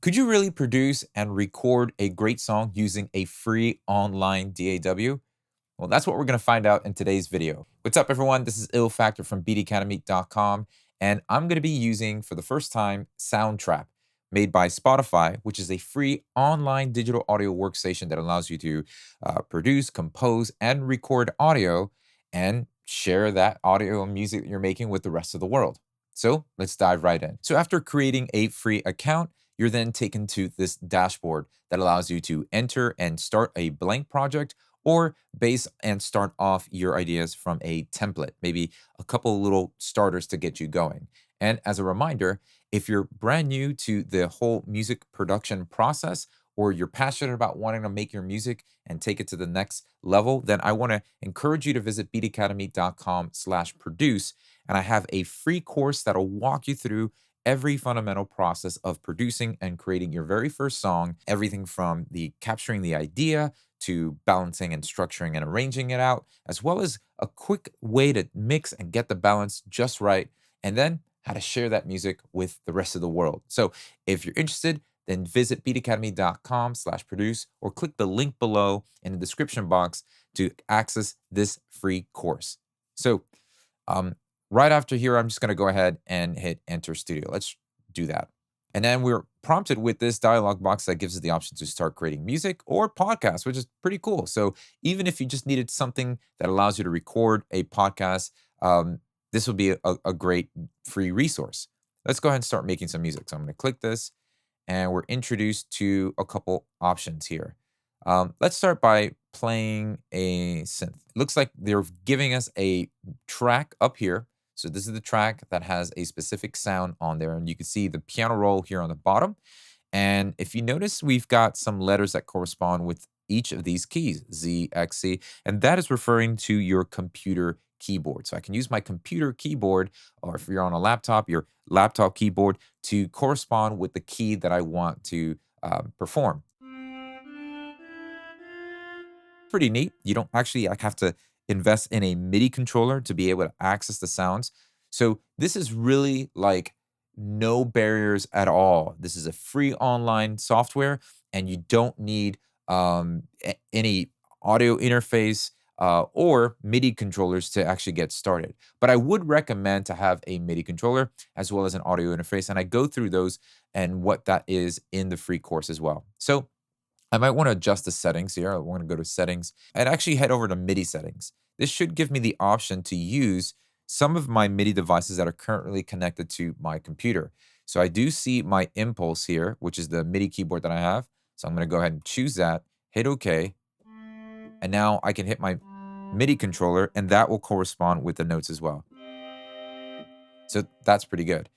Could you really produce and record a great song using a free online DAW? Well, that's what we're going to find out in today's video. What's up, everyone? This is Ill Factor from beatacademy.com, and I'm going to be using for the first time Soundtrap, made by Spotify, which is a free online digital audio workstation that allows you to produce, compose, and record audio and share that audio and music that you're making with the rest of the world. So let's dive right in. So after creating a free account, you're then taken to this dashboard that allows you to enter and start a blank project or base and start off your ideas from a template, maybe a couple little starters to get you going. And as a reminder, if you're brand new to the whole music production process, or you're passionate about wanting to make your music and take it to the next level, then I want to encourage you to visit beatacademy.com/produce. And I have a free course that'll walk you through every fundamental process of producing and creating your very first song, everything from the capturing the idea to balancing and structuring and arranging it out, as well as a quick way to mix and get the balance just right, and then how to share that music with the rest of the world. So if you're interested, then visit beatacademy.com/produce or click the link below in the description box to access this free course. So right after here, I'm just going to go ahead and hit Enter Studio. Let's do that. And then we're prompted with this dialog box that gives us the option to start creating music or podcasts, which is pretty cool. So even if you just needed something that allows you to record a podcast, this would be a great free resource. Let's go ahead and start making some music. So I'm going to click this, and we're introduced to a couple options here. Let's start by playing a synth. It looks like they're giving us a track up here. So this is the track that has a specific sound on there, and you can see the piano roll here on the bottom. And if you notice, we've got some letters that correspond with each of these keys, Z, X, C, and that is referring to your computer keyboard. So I can use my computer keyboard, or if you're on a laptop, your laptop keyboard, to correspond with the key that I want to perform. Pretty neat. You don't actually have to invest in a MIDI controller to be able to access the sounds. So this is really like no barriers at all. This is a free online software, and you don't need any audio interface or MIDI controllers to actually get started. But I would recommend to have a MIDI controller as well as an audio interface, and I go through those and what that is in the free course as well. So I might want to adjust the settings here. I want to go to settings and actually head over to MIDI settings. This should give me the option to use some of my MIDI devices that are currently connected to my computer. So I do see my Impulse here, which is the MIDI keyboard that I have. So I'm going to go ahead and choose that, hit OK. And now I can hit my MIDI controller, and that will correspond with the notes as well. So that's pretty good.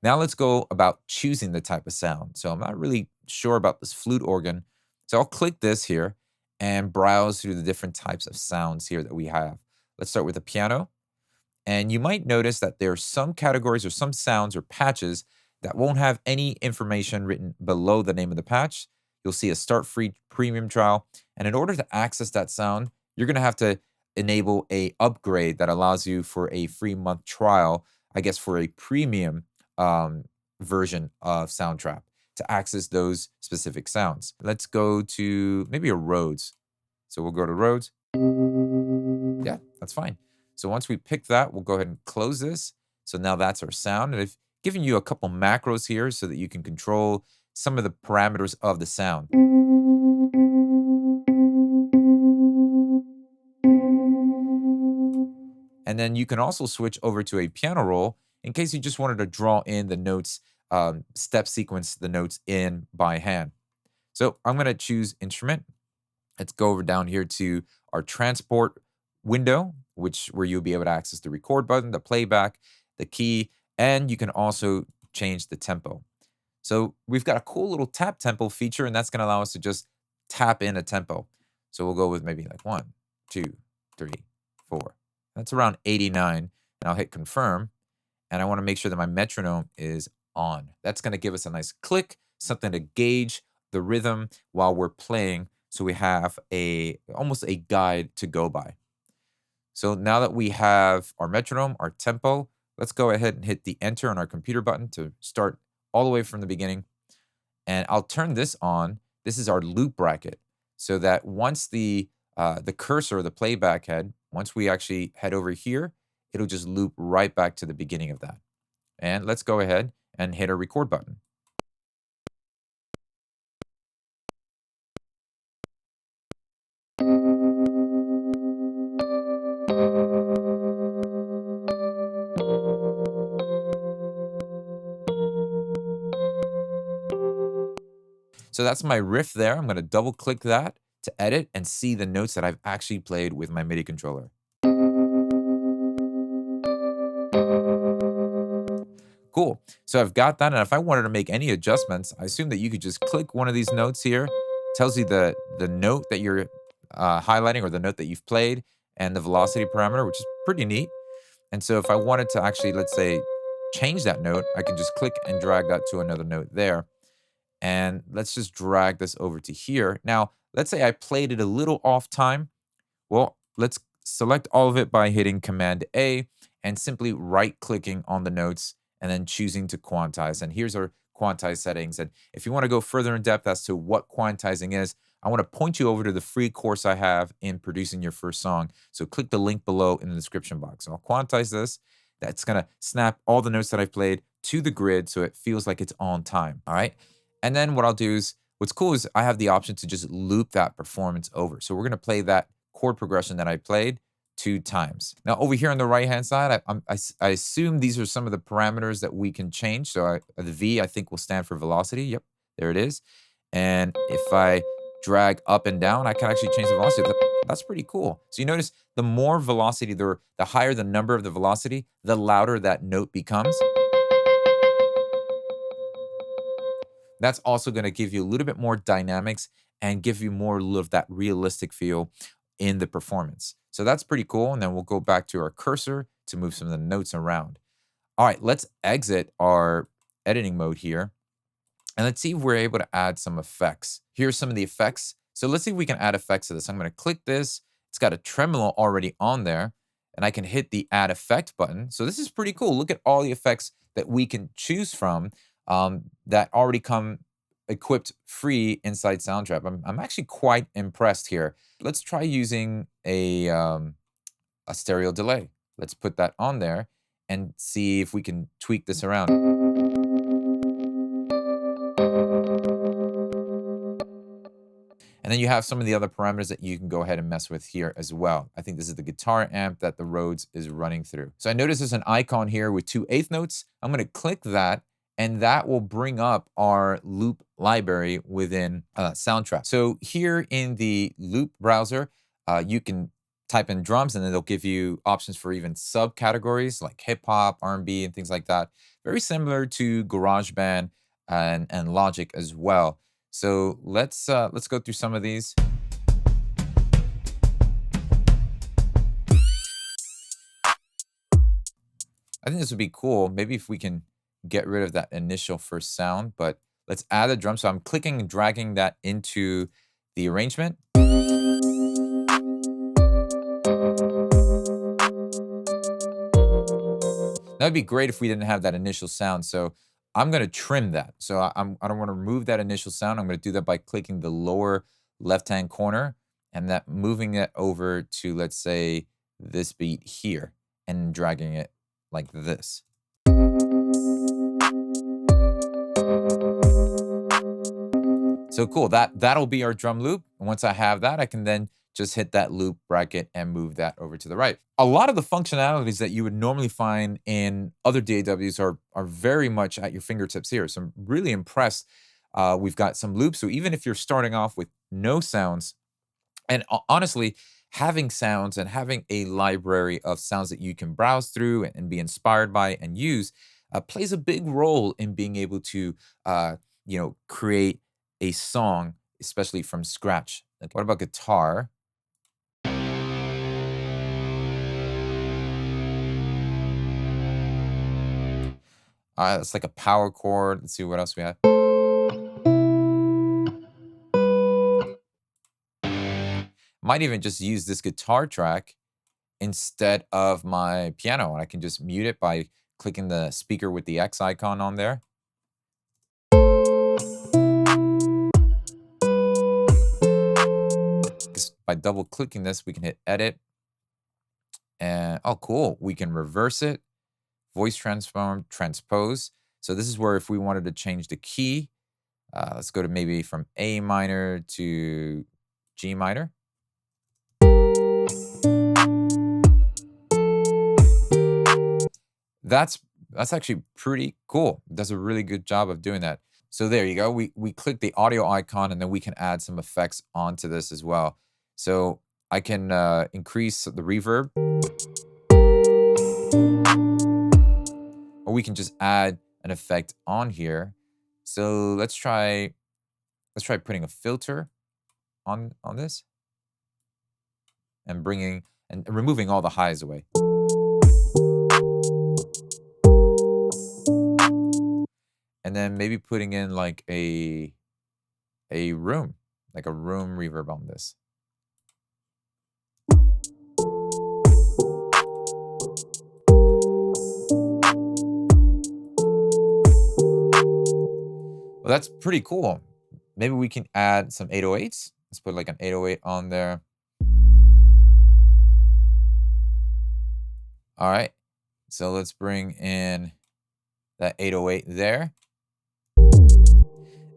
Now let's go about choosing the type of sound. So I'm not really sure about this flute organ. So I'll click this here and browse through the different types of sounds here that we have. Let's start with the piano. And you might notice that there are some categories or some sounds or patches that won't have any information written below the name of the patch. You'll see a start free premium trial. And in order to access that sound, you're going to have to enable a upgrade that allows you for a free month trial, I guess, for a premium version of Soundtrap to access those specific sounds. Let's go to maybe a Rhodes. So we'll go to Rhodes. Yeah, that's fine. So once we pick that, we'll go ahead and close this. So now that's our sound. And I've given you a couple macros here so that you can control some of the parameters of the sound. And then you can also switch over to a piano roll in case you just wanted to draw in the notes, step sequence the notes in by hand. So I'm going to choose instrument. Let's go over down here to our transport window, where you'll be able to access the record button, the playback, the key, and you can also change the tempo. So we've got a cool little tap tempo feature, and that's going to allow us to just tap in a tempo. So we'll go with maybe like 1, 2, 3, 4. That's around 89. And I'll hit confirm. And I want to make sure that my metronome is on. That's going to give us a nice click, something to gauge the rhythm while we're playing. So we have almost a guide to go by. So now that we have our metronome, our tempo, let's go ahead and hit the enter on our computer button to start all the way from the beginning. And I'll turn this on. This is our loop bracket, so that once the cursor, the playback head, once we actually head over here, it'll just loop right back to the beginning of that. And let's go ahead and hit a record button. So that's my riff there. I'm going to double click that to edit and see the notes that I've actually played with my MIDI controller. Cool. So I've got that, and if I wanted to make any adjustments, I assume that you could just click one of these notes here. Tells you the note that you're highlighting, or the note that you've played, and the velocity parameter, which is pretty neat. And so if I wanted to actually, let's say, change that note, I can just click and drag that to another note there. And let's just drag this over to here. Now, let's say I played it a little off time. Well, let's select all of it by hitting Command A and simply right-clicking on the notes and then choosing to quantize. And here's our quantize settings. And if you want to go further in depth as to what quantizing is, I want to point you over to the free course I have in producing your first song. So click the link below in the description box. So I'll quantize this. That's going to snap all the notes that I've played to the grid so it feels like it's on time. All right. And then what I'll do is, what's cool is I have the option to just loop that performance over. So we're going to play that chord progression that I played 2 times. Now over here on the right-hand side, I assume these are some of the parameters that we can change. So the V, I think, will stand for velocity. Yep, there it is. And if I drag up and down, I can actually change the velocity. That's pretty cool. So you notice the more velocity, the higher the number of the velocity, the louder that note becomes. That's also going to give you a little bit more dynamics and give you more of that realistic feel in the performance. So that's pretty cool. And then we'll go back to our cursor to move some of the notes around. All right, let's exit our editing mode here. And let's see if we're able to add some effects. Here's some of the effects. So let's see if we can add effects to this. I'm going to click this. It's got a tremolo already on there. And I can hit the add effect button. So this is pretty cool. Look at all the effects that we can choose from that already come equipped free inside Soundtrap. I'm actually quite impressed here. Let's try using a stereo delay. Let's put that on there and see if we can tweak this around. And then you have some of the other parameters that you can go ahead and mess with here as well. I think this is the guitar amp that the Rhodes is running through. So I notice there's an icon here with 2 1/8 notes. I'm going to click that, and that will bring up our loop library within Soundtrap. So here in the loop browser, you can type in drums, and then they'll give you options for even subcategories like hip hop, R&B, and things like that. Very similar to GarageBand and Logic as well. So let's go through some of these. I think this would be cool. Maybe if we can get rid of that initial first sound, but let's add a drum. So I'm clicking and dragging that into the arrangement. That'd be great if we didn't have that initial sound. So I'm going to trim that. So I don't want to remove that initial sound. I'm going to do that by clicking the lower left-hand corner and that moving it over to, let's say, this beat here and dragging it like this. So cool. That'll be our drum loop. And once I have that, I can then just hit that loop bracket and move that over to the right. A lot of the functionalities that you would normally find in other DAWs are very much at your fingertips here. So I'm really impressed. We've got some loops. So even if you're starting off with no sounds, and honestly, having sounds and having a library of sounds that you can browse through and be inspired by and use plays a big role in being able to, create a song, especially from scratch. What about guitar? It's like a power chord. Let's see what else we have. Might even just use this guitar track instead of my piano, and I can just mute it by clicking the speaker with the X icon on there. by double clicking this, we can hit edit. And oh, cool. We can reverse it, voice transform, transpose. So this is where if we wanted to change the key, let's go to maybe from A minor to G minor. That's actually pretty cool. It does a really good job of doing that. So there you go. We click the audio icon and then we can add some effects onto this as well. So I can increase the reverb, or we can just add an effect on here. So let's try putting a filter on this and bringing and removing all the highs away. And then maybe putting in like a room, like a room reverb on this. Well, that's pretty cool. Maybe we can add some 808s. Let's put like an 808 on there. All right. So let's bring in that 808 there.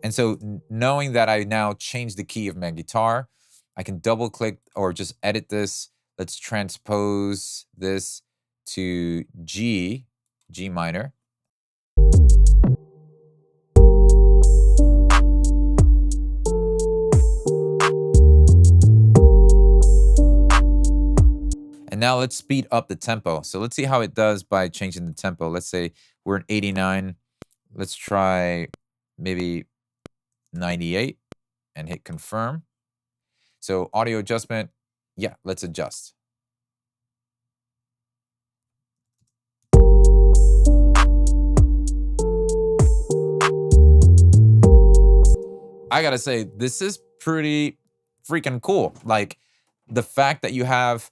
And so knowing that I now changed the key of my guitar, I can double click or just edit this. Let's transpose this to G minor. And now let's speed up the tempo. So let's see how it does by changing the tempo. Let's say we're in 89. Let's try maybe 98 and hit confirm. So audio adjustment, yeah, let's adjust. I gotta say, this is pretty freaking cool. Like the fact that you have,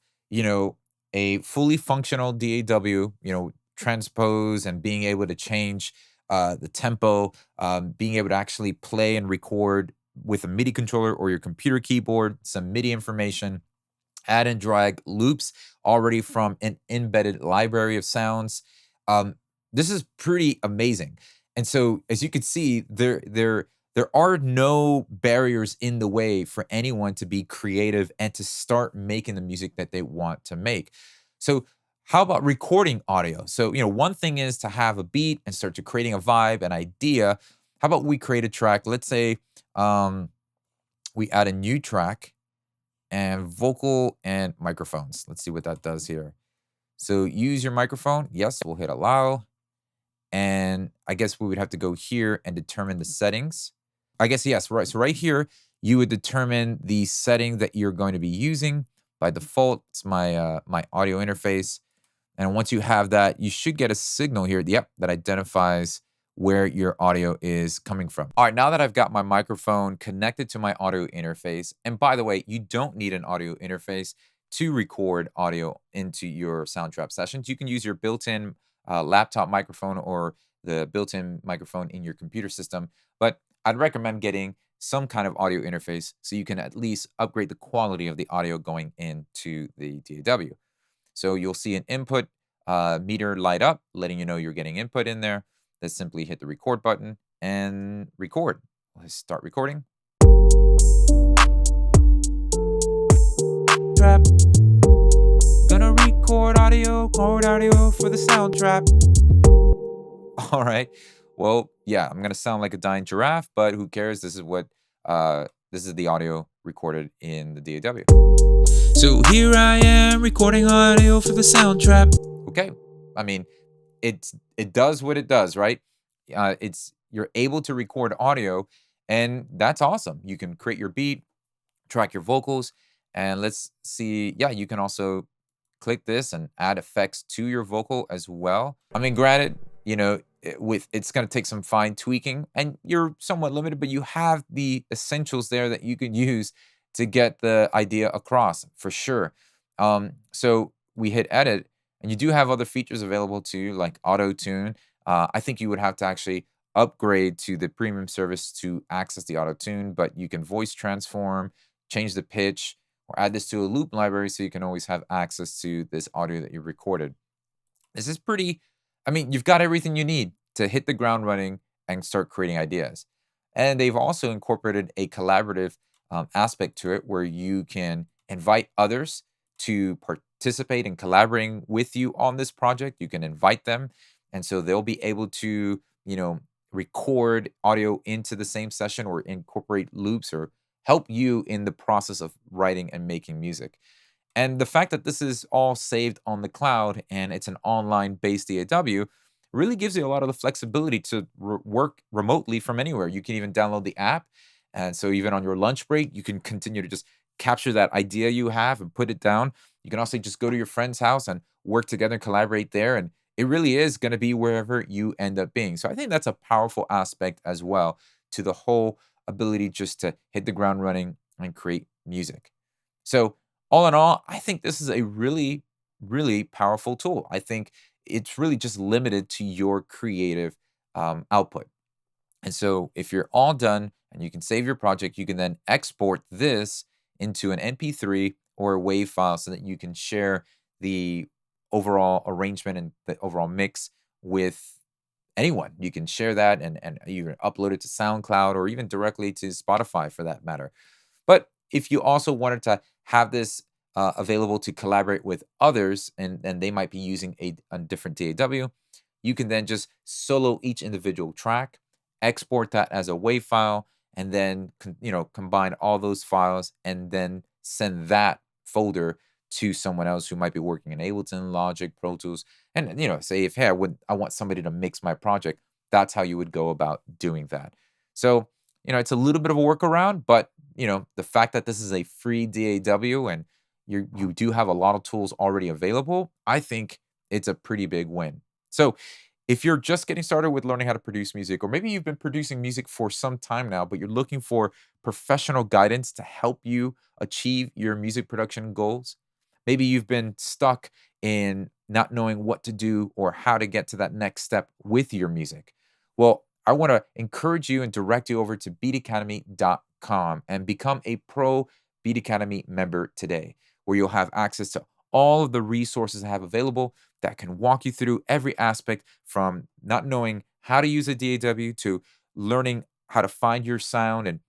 a fully functional DAW, transpose and being able to change the tempo, being able to actually play and record with a MIDI controller or your computer keyboard, some MIDI information, add and drag loops already from an embedded library of sounds. This is pretty amazing. And so, as you can see, there are no barriers in the way for anyone to be creative and to start making the music that they want to make. So, how about recording audio? So, one thing is to have a beat and start to creating a vibe, an idea. How about we create a track? Let's say we add a new track and vocal and microphones. Let's see what that does here. So use your microphone. Yes, we'll hit allow. And I guess we would have to go here and determine the settings. I guess, yes, right. So right here, you would determine the setting that you're going to be using. By default, it's my my audio interface. And once you have that, you should get a signal here, yep, that identifies where your audio is coming from. All right, now that I've got my microphone connected to my audio interface, and by the way, you don't need an audio interface to record audio into your Soundtrap sessions. You can use your built-in laptop microphone or the built-in microphone in your computer system, but I'd recommend getting some kind of audio interface so you can at least upgrade the quality of the audio going into the DAW. So you'll see an input meter light up, letting you know you're getting input in there. Let's simply hit the record button and record. Let's start recording. Trap. Gonna record audio for the Soundtrap. All right. Well, yeah, I'm gonna sound like a dying giraffe, but who cares? This is what this is the audio recorded in the DAW. So here I am recording audio for the Soundtrap. Okay. I mean, it does what it does, right? You're able to record audio, and that's awesome. You can create your beat, track your vocals, and let's see. Yeah, you can also click this and add effects to your vocal as well. I mean, granted, it's going to take some fine tweaking, and you're somewhat limited, but you have the essentials there that you can use to get the idea across for sure. So we hit edit. And you do have other features available too, like auto tune. I think you would have to actually upgrade to the premium service to access the auto tune, but you can voice transform, change the pitch, or add this to a loop library so you can always have access to this audio that you recorded. This is pretty, I mean, you've got everything you need to hit the ground running and start creating ideas. And they've also incorporated a collaborative aspect to it where you can invite others to participate in collaborating with you on this project. You can invite them. And so they'll be able to, record audio into the same session or incorporate loops or help you in the process of writing and making music. And the fact that this is all saved on the cloud and it's an online based DAW really gives you a lot of the flexibility to work remotely from anywhere. You can even download the app. And so, even on your lunch break, you can continue to just capture that idea you have and put it down. You can also just go to your friend's house and work together and collaborate there. And it really is going to be wherever you end up being. So, I think that's a powerful aspect as well to the whole ability just to hit the ground running and create music. So, all in all, I think this is a really, really powerful tool. I think it's really just limited to your creative output. And so, if you're all done and you can save your project, you can then export this into an MP3 or a WAV file so that you can share the overall arrangement and the overall mix with anyone. You can share that and either upload it to SoundCloud or even directly to Spotify for that matter. But if you also wanted to have this available to collaborate with others and they might be using a different DAW, you can then just solo each individual track, export that as a WAV file, and then combine all those files and then send that folder to someone else who might be working in Ableton, Logic, Pro Tools, and say if hey I want somebody to mix my project, that's how you would go about doing that. So it's a little bit of a workaround, but the fact that this is a free DAW and you do have a lot of tools already available, I think it's a pretty big win. So if you're just getting started with learning how to produce music, or maybe you've been producing music for some time now, but you're looking for professional guidance to help you achieve your music production goals, maybe you've been stuck in not knowing what to do or how to get to that next step with your music. Well, I want to encourage you and direct you over to beatacademy.com and become a pro Beat Academy member today, where you'll have access to all of the resources I have available that can walk you through every aspect from not knowing how to use a DAW to learning how to find your sound and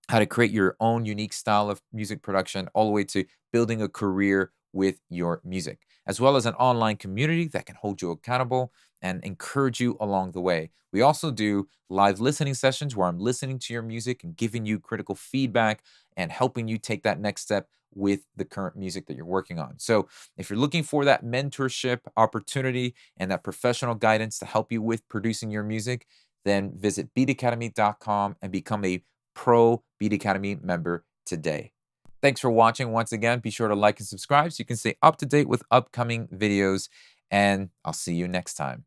how to create your own unique style of music production, all the way to building a career with your music, as well as an online community that can hold you accountable and encourage you along the way. We also do live listening sessions where I'm listening to your music and giving you critical feedback and helping you take that next step with the current music that you're working on. So, if you're looking for that mentorship opportunity and that professional guidance to help you with producing your music, then visit beatacademy.com and become a pro Beat Academy member today. Thanks for watching once again. Be sure to like and subscribe so you can stay up to date with upcoming videos, and I'll see you next time.